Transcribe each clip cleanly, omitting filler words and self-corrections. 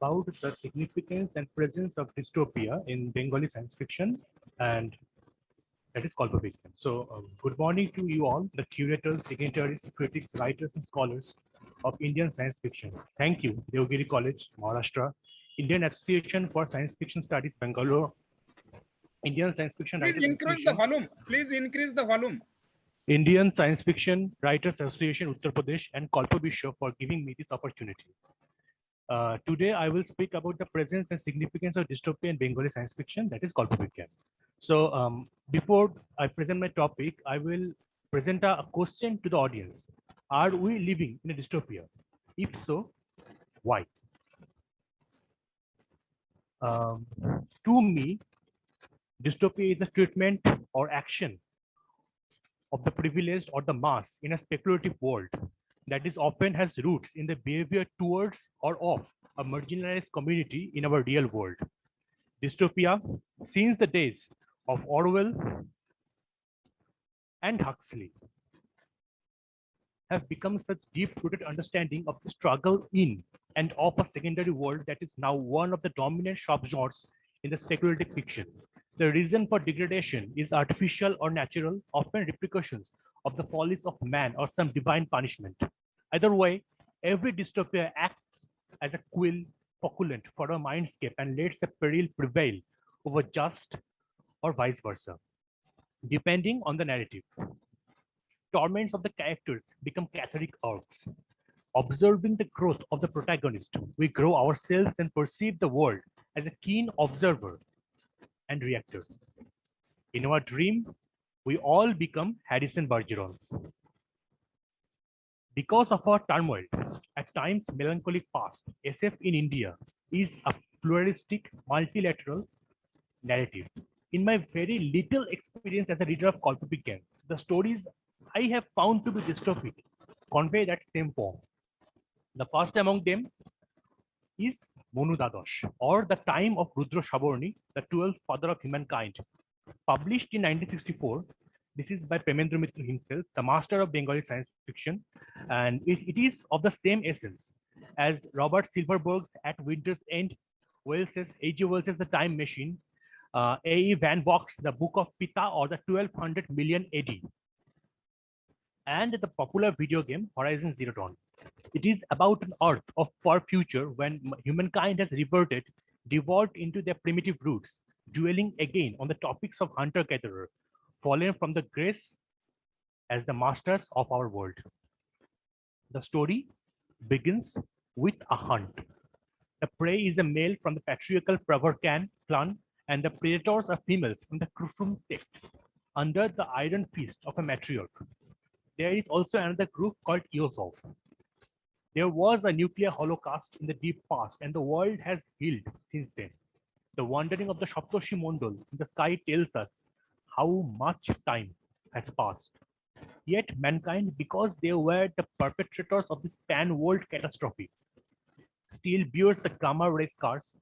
about the significance and presence of dystopia in Bengali science fiction, and that is Kalpabigyan. So, good morning to you all, the curators, signatories, critics, writers, and scholars of Indian science fiction. Thank you, Devgiri College, Maharashtra, Indian Association for Science Fiction Studies, Bangalore, Indian Science Fiction Please Writers increase the Association, volume. Please increase the volume. Indian Science Fiction Writers Association, Uttar Pradesh, and Kalpabishwa for giving me this opportunity. Today, I will speak about the presence and significance of dystopia in Bengali science fiction, that is Kalpabigyan. So, before I present my topic, I will present a question to the audience. Are we living in a dystopia? If so, why? To me, dystopia is a treatment or action of the privileged or the mass in a speculative world that is often has roots in the behavior towards or of a marginalized community in our real world. Dystopia, since the days of Orwell and Huxley, have become such deep-rooted understanding of the struggle in and of a secondary world that is now one of the dominant subgenres in the speculative fiction. The reason for degradation is artificial or natural, often repercussions of the follies of man or some divine punishment. Either way, every dystopia acts as a quill poculent for a mindscape and lets the peril prevail over just or vice versa, depending on the narrative. Torments of the characters become cathartic arcs. Observing the growth of the protagonist, we grow ourselves and perceive the world as a keen observer and reactor. In our dream, we all become Harrison Bergerons. Because of our turmoil, at times melancholic past, SF in India is a pluralistic, multilateral narrative. In my very little experience as a reader of Kalpabigyan, the stories I have found to be dystopic convey that same form. The first among them is Monu Dadosh, or The Time of Rudra Shaborni, the 12th Father of Humankind. Published in 1964, this is by Premendra Mitra himself, the master of Bengali science fiction, and it is of the same essence as Robert Silverberg's At Winter's End, Wells's A.G. Wells's The Time Machine, A.E. Van Vocht's The Book of Pita, or the 1200 million AD, and the popular video game Horizon Zero Dawn. It is about an Earth of far future when humankind has reverted, devolved into their primitive roots, dwelling again on the topics of hunter-gatherer, fallen from the grace as the masters of our world. The story begins with a hunt. The prey is a male from the patriarchal Pravarkan clan, and the predators are females from the Krufum sect, under the iron fist of a matriarch. There is also another group called Yosov. There was a nuclear holocaust in the deep past, and the world has healed since then. The wandering of the Saptoshi Mondal in the sky tells us how much time has passed. Yet mankind, because they were the perpetrators of this pan-world catastrophe, still bears the gamma ray scars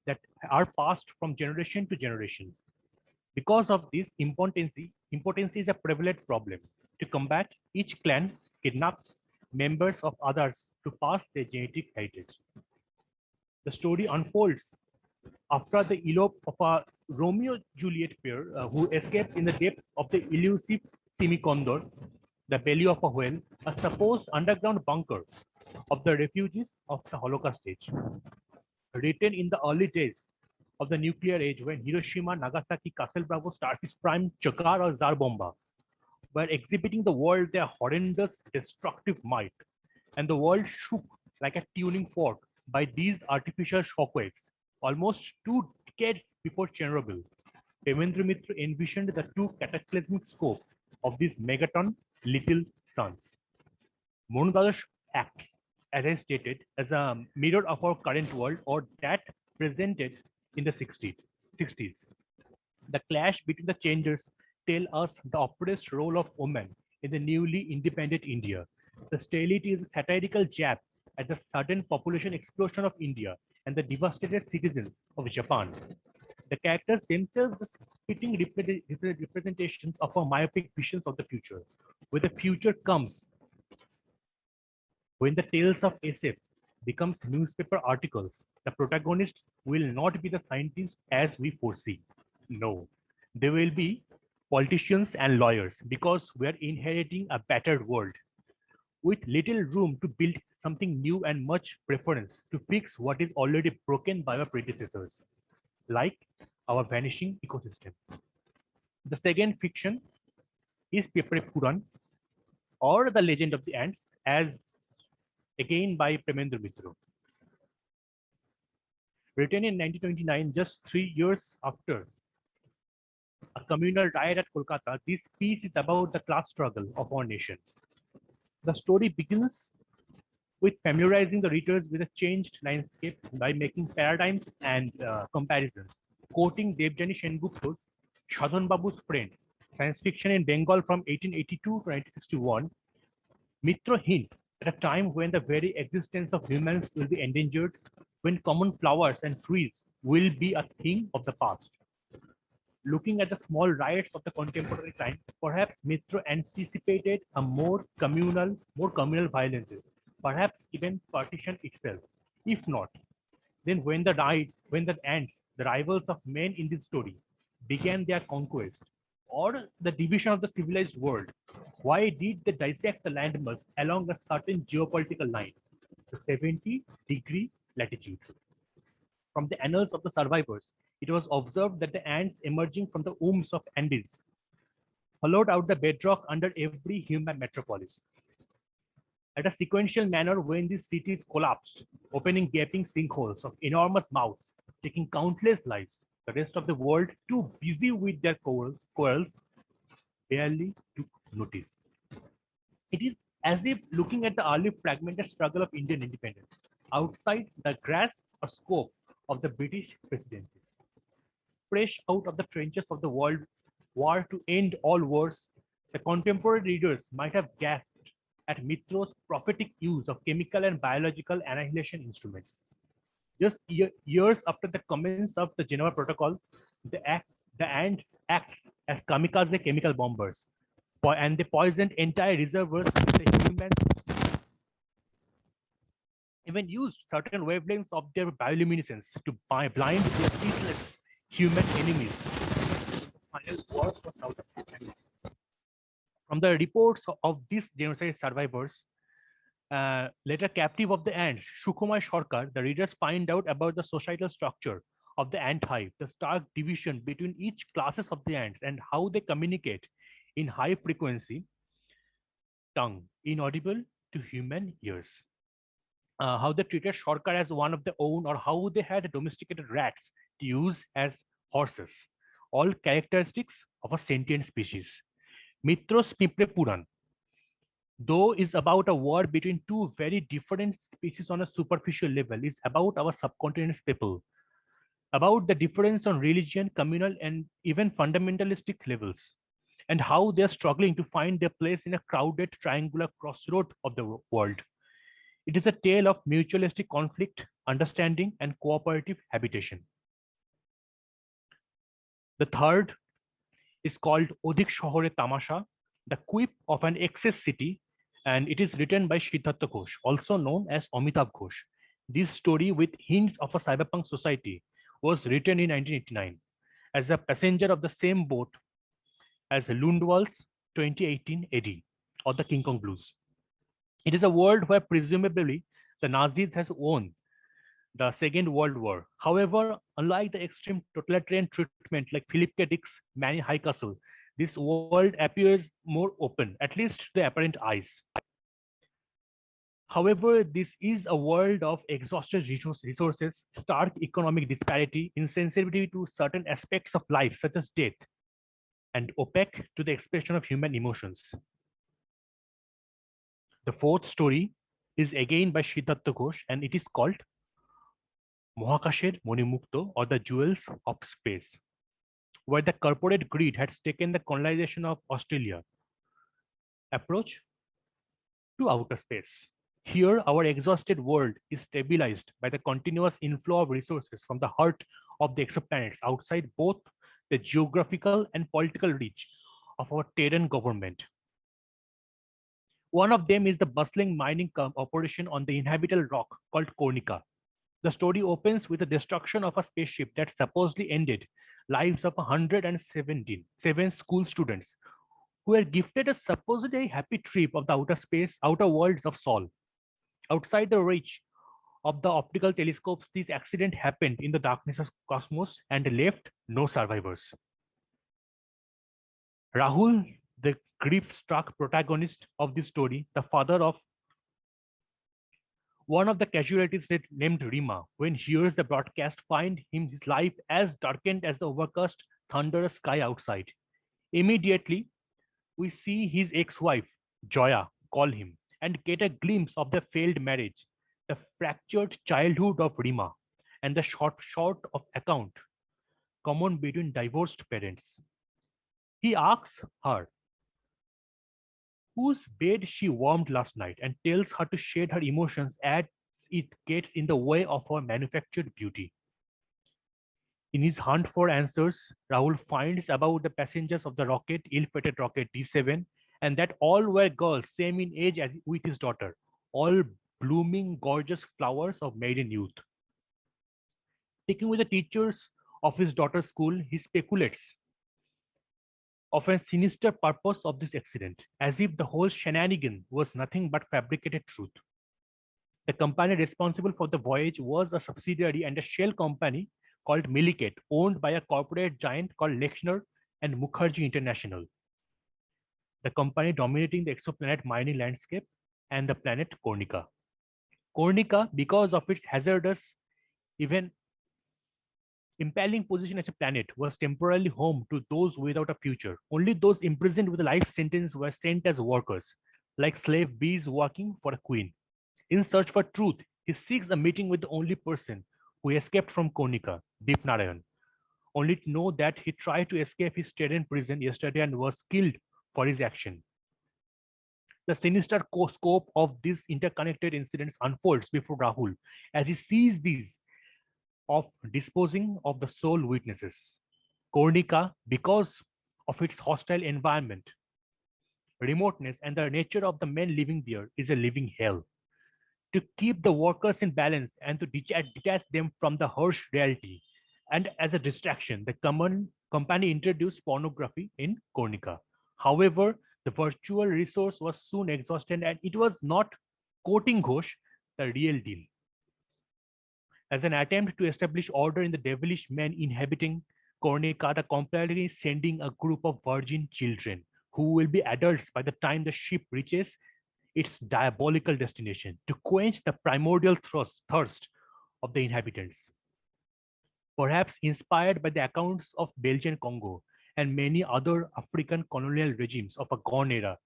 that are passed from generation to generation. Because of this, impotency is a prevalent problem. To combat, each clan kidnaps members of others to pass their genetic heritage. The story unfolds after the elope of a Romeo-Juliet pair who escapes in the depths of the elusive Timikondor, the belly of a whale, a supposed underground bunker of the refugees of the Holocaust age. Written in the early days of the nuclear age when Hiroshima, Nagasaki, Castle Bravo, Starfish Prime, Chakar, or Tsar Bomba were exhibiting the world their horrendous destructive might, and the world shook like a tuning fork by these artificial shockwaves. Almost 2 decades before Chernobyl, Premendra Mitra envisioned the two cataclysmic scope of these megaton little suns. Monu Dadosh acts, as I stated, as a mirror of our current world or that presented in the 60s. The clash between the genders tell us the oppressed role of women in the newly independent India. The stalemate is a satirical jab at the sudden population explosion of India and the devastated citizens of Japan. The characters themselves are fitting representations of our myopic visions of the future, where the future comes when the tales of SF becomes newspaper articles, the protagonists will not be the scientists as we foresee. No, they will be politicians and lawyers because we are inheriting a battered world with little room to build something new and much preference to fix what is already broken by our predecessors, like our vanishing ecosystem. The second fiction is Pepre Puran or The Legend of the Ants, as again by Premendra Mitra. Written in 1929, just 3 years after a communal riot at Kolkata, this piece is about the class struggle of our nation. The story begins with familiarizing the readers with a changed landscape by making paradigms and comparisons. Quoting Devjani Sengupta's Shadhan Babu's Friends, Science Fiction in Bengal from 1882 to 1961, Mitra hints at a time when the very existence of humans will be endangered, when common flowers and trees will be a thing of the past. Looking at the small riots of the contemporary time, perhaps Mitra anticipated a more communal violences, perhaps even partition itself. If not, then when the ants, the rivals of men in this story, began their conquest or the division of the civilized world, why did they dissect the landmass along a certain geopolitical line, the 70-degree latitude? From the annals of the survivors, it was observed that the ants emerging from the wombs of Andes hollowed out the bedrock under every human metropolis. At a sequential manner, when these cities collapsed, opening gaping sinkholes of enormous mouths, taking countless lives, the rest of the world, too busy with their quarrels, barely took notice. It is as if looking at the early fragmented struggle of Indian independence, outside the grasp or scope of the British presidencies. Fresh out of the trenches of the World War to end all wars, the contemporary readers might have gasped at Mitro's prophetic use of chemical and biological annihilation instruments. Just years after the commencement of the Geneva Protocol, the ant acts as kamikaze chemical bombers, and they poisoned entire reservoirs with the human. Even used certain wavelengths of their bioluminescence to blind their ceaseless human enemies. Final war for South Africa. From the reports of these genocide survivors, later captive of the ants, Sukhumai Sarkar, the readers find out about the societal structure of the ant hive, the stark division between each classes of the ants and how they communicate in high frequency tongue, inaudible to human ears. How they treated Sarkar as one of their own, or how they had domesticated rats to use as horses, all characteristics of a sentient species. Mitros Pipre Puran, though is about a war between two very different species on a superficial level, is about our subcontinent's people, about the difference on religion, communal, and even fundamentalistic levels, and how they're struggling to find their place in a crowded triangular crossroad of the world. It is a tale of mutualistic conflict, understanding, and cooperative habitation. The third is called Odik Shohore Tamasha, the quip of an excess city, and it is written by Siddhartha Ghosh, also known as Amitabh Ghosh. This story, with hints of a cyberpunk society, was written in 1989 as a passenger of the same boat as Lundwall's 2018 AD or the King Kong Blues. It is a world where presumably the Nazis has won the Second World War. However, unlike the extreme totalitarian treatment like Philip K. Dick's Man in High Castle, this world appears more open, at least to the apparent eyes. However, this is a world of exhausted resources, stark economic disparity, insensitivity to certain aspects of life, such as death, and opaque to the expression of human emotions. The fourth story is again by Siddhartha Ghosh, and it is called Mohakasher Monimukto, or the Jewels of Space, where the corporate greed has taken the colonization of Australia approach to outer space. Here, our exhausted world is stabilized by the continuous inflow of resources from the heart of the exoplanets outside both the geographical and political reach of our Terran government. One of them is the bustling mining operation on the inhabitable rock called Kornika. The story opens with the destruction of a spaceship that supposedly ended lives of 117 school students who were gifted a supposedly happy trip of the outer worlds of Sol. Outside the reach of the optical telescopes, this accident happened in the darkness of cosmos and left no survivors. Rahul, the grief-struck protagonist of this story, the father of one of the casualties named Rima, when hears the broadcast, find him his life as darkened as the overcast, thunderous sky outside. Immediately, we see his ex-wife, Joya, call him and get a glimpse of the failed marriage, the fractured childhood of Rima, and the short of account common between divorced parents. He asks her whose bed she warmed last night and tells her to shed her emotions as it gets in the way of her manufactured beauty. In his hunt for answers, Rahul finds about the passengers of the rocket, ill-fated rocket D7, and that all were girls, same in age as with his daughter, all blooming, gorgeous flowers of maiden youth. Speaking with the teachers of his daughter's school, he speculates of a sinister purpose of this accident, as if the whole shenanigan was nothing but fabricated truth. The company responsible for the voyage was a subsidiary and a shell company called Milliket, owned by a corporate giant called Lechner and Mukherjee International. The company dominating the exoplanet mining landscape and the planet Kornika. Kornika, because of its hazardous, even impelling position as a planet, was temporarily home to those without a future. Only those imprisoned with a life sentence were sent as workers, like slave bees working for a queen. In search for truth, he seeks a meeting with the only person who escaped from Konika, Deep Narayan, only to know that he tried to escape his Terran prison yesterday and was killed for his action. The sinister scope of these interconnected incidents unfolds before Rahul as he sees these of disposing of the sole witnesses. Kornika, because of its hostile environment, remoteness, and the nature of the men living there, is a living hell. To keep the workers in balance and to detach them from the harsh reality. And as a distraction, the company introduced pornography in Kornika. However, the virtual resource was soon exhausted and it was not quoting Ghosh, the real deal. As an attempt to establish order in the devilish men inhabiting Kornika, the company is sending a group of virgin children who will be adults by the time the ship reaches its diabolical destination to quench the primordial thirst of the inhabitants. Perhaps inspired by the accounts of Belgian Congo and many other African colonial regimes of a gone era,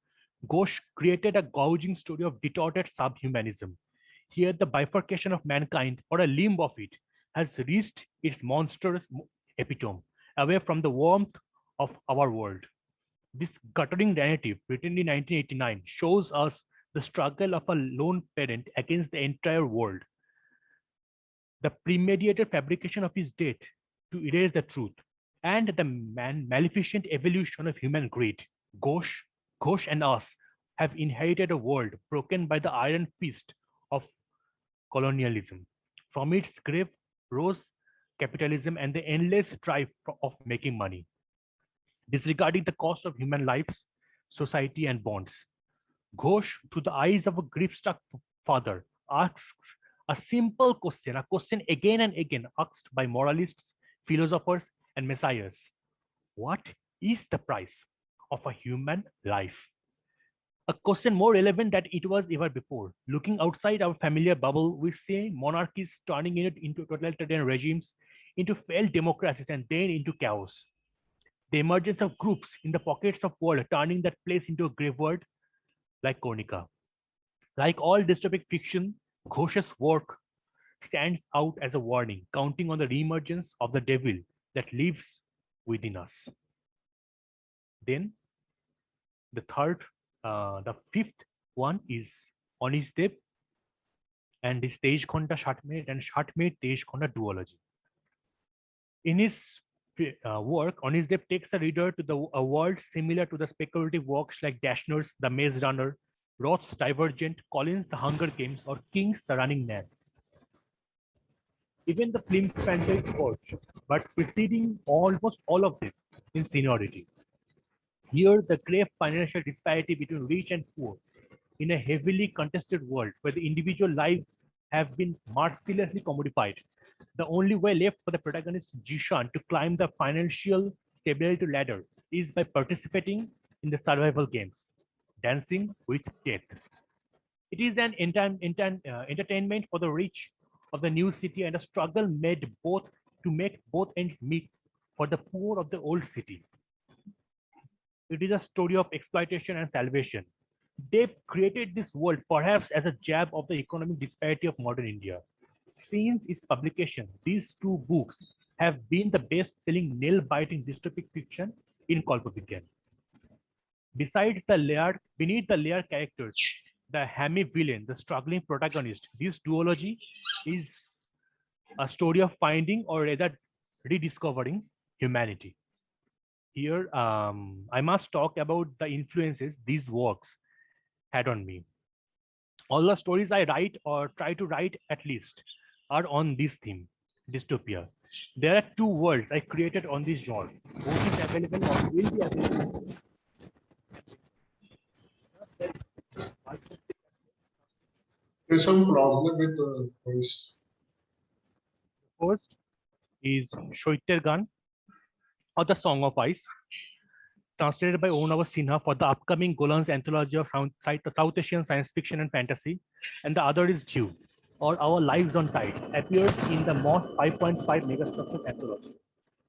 Ghosh created a gouging story of distorted subhumanism. Here, the bifurcation of mankind, or a limb of it, has reached its monstrous epitome, away from the warmth of our world. This guttering narrative, written in 1989, shows us the struggle of a lone parent against the entire world, the premeditated fabrication of his death to erase the truth, and the maleficent evolution of human greed. Ghosh and us have inherited a world broken by the iron fist of colonialism. From its grave rose capitalism and the endless drive of making money, disregarding the cost of human lives, society, and bonds. Ghosh, through the eyes of a grief-struck father, asks a simple question, a question again and again asked by moralists, philosophers, and messiahs. What is the price of a human life? A question more relevant than it was ever before. Looking outside our familiar bubble, we see monarchies turning it into totalitarian regimes, into failed democracies, and then into chaos. The emergence of groups in the pockets of world turning that place into a graveyard like Kornika. Like all dystopic fiction, Ghosh's work stands out as a warning, counting on the reemergence of the devil that lives within us. Then the fifth one is Anish Dev and his Tej Khonda Shatmate and Shatmate Tej Khonda duology. In his work, Anish Dev takes the reader to a world similar to the speculative works like Dashner's The Maze Runner, Roth's Divergent, Collins' The Hunger Games, or King's The Running Man. Even the film franchise Forge, but preceding almost all of them in seniority. Here, the grave financial disparity between rich and poor in a heavily contested world where the individual lives have been mercilessly commodified. The only way left for the protagonist Jishan to climb the financial stability ladder is by participating in the survival games, dancing with death. It is an entertainment for the rich of the new city and a struggle made both to make both ends meet for the poor of the old city. It is a story of exploitation and salvation. They created this world perhaps as a jab of the economic disparity of modern India. Since its publication, these two books have been the best-selling nail-biting dystopic fiction in Kalpabigyan. Beneath the layer characters, the hammy villain, the struggling protagonist, this duology is a story of finding or rather rediscovering humanity. Here, I must talk about the influences these works had on me. All the stories I write or try to write at least are on this theme, dystopia. There are two worlds I created on this genre. Both is available or will be available. There's some problem with the voice. First is Shoiter Gan or The Song of Ice, translated by Onava Sinha for the upcoming Golan's anthology of South Asian science fiction and fantasy. And the other is Jew, or Our Lives on Tide, appeared in the Moss 5.5 megastructure anthology.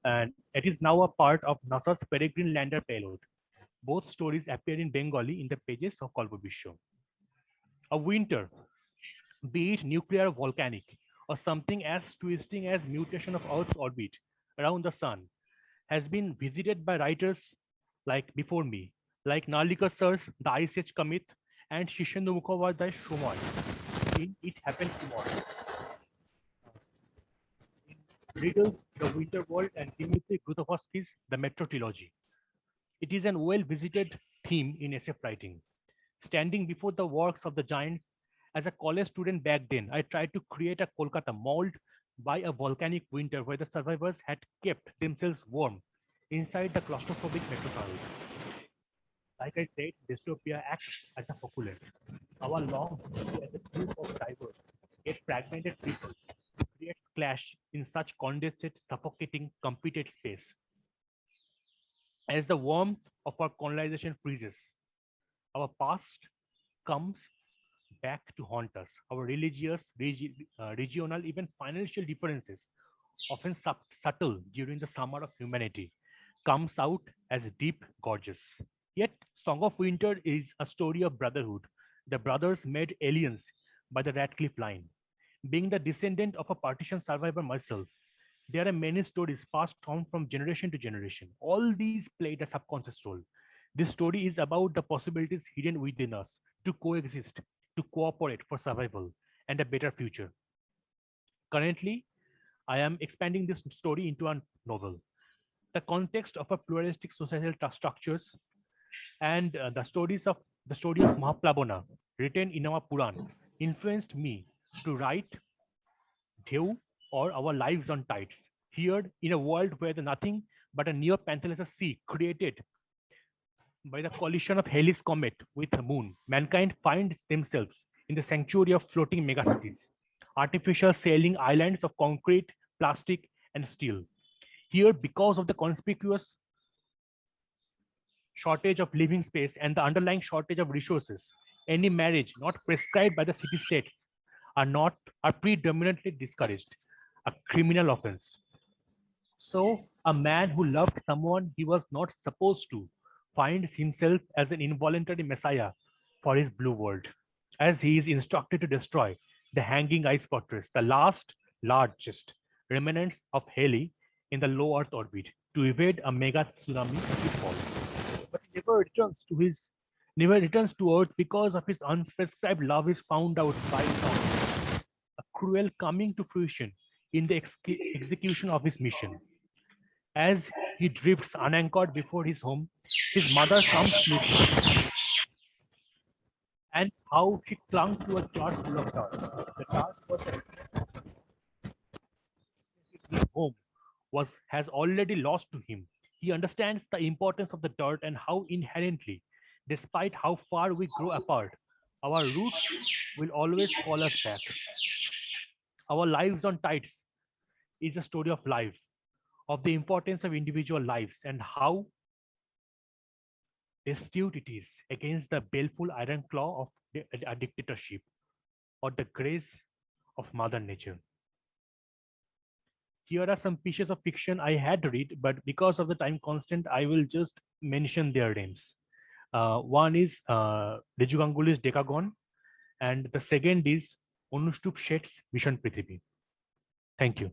And it is now a part of NASA's Peregrine Lander payload. Both stories appear in Bengali in the pages of Kalpabishwa. A winter, be it nuclear or volcanic, or something as twisting as mutation of Earth's orbit around the sun, has been visited by writers like before me, like Nalika Sir's The Ice Age Comet and Shishendu Mukhopadhyay's Shomoy in It Happened Tomorrow. In Riddle's The Winter World and Dmitry Grotowski's The Metro Trilogy. It is an well-visited theme in SF writing. Standing before the works of the giants, as a college student back then, I tried to create a Kolkata mauled by a volcanic winter where the survivors had kept themselves warm inside the claustrophobic metro tunnels. Like I said, dystopia acts as a populace. Our long history as a group of diverse yet fragmented people creates clash in such condensed, suffocating, competed space. As the warmth of our colonization freezes, our past comes back to haunt us. Our religious, regional, even financial differences, often subtle during the summer of humanity, comes out as deep gorgeous. Yet, Song of Winter is a story of brotherhood. The brothers made aliens by the Radcliffe Line. Being the descendant of a partition survivor myself, there are many stories passed on from generation to generation. All these played a subconscious role. This story is about the possibilities hidden within us to coexist, to cooperate for survival and a better future. Currently, I am expanding this story into a novel. The context of a pluralistic societal structures and the story of Mahaplavana, written in our Puran, influenced me to write Dheu or Our Lives on Tides. Here, in a world where the nothing but a near panthaless sea created by the collision of Halley's comet with the moon, mankind finds themselves in the sanctuary of floating megacities, artificial sailing islands of concrete, plastic, and steel. Here, because of the conspicuous shortage of living space and the underlying shortage of resources, any marriage not prescribed by the city states are predominantly discouraged, a criminal offense. So, a man who loved someone he was not supposed to finds himself as an involuntary messiah for his blue world, as he is instructed to destroy the hanging ice fortress, the last largest remnants of Halley in the low Earth orbit, to evade a mega tsunami if it falls. But he never returns to Earth because of his unprescribed love is found out by some a cruel coming to fruition in the execution of his mission. As he drifts unanchored before his home, his mother comes to meet him and how she clung to a jar full of dirt. The dirt was his home has already lost to him. He understands the importance of the dirt and how inherently, despite how far we grow apart, our roots will always call us back. Our lives on tides is a story of life, of the importance of individual lives and how astute it is against the baleful iron claw of a dictatorship or the grace of Mother Nature. Here are some pieces of fiction I had read, but because of the time constant, I will just mention their names. One is Riju Ganguly's Decagon, and the second is Anushtup Sheth's Mission Prithvi. Thank you.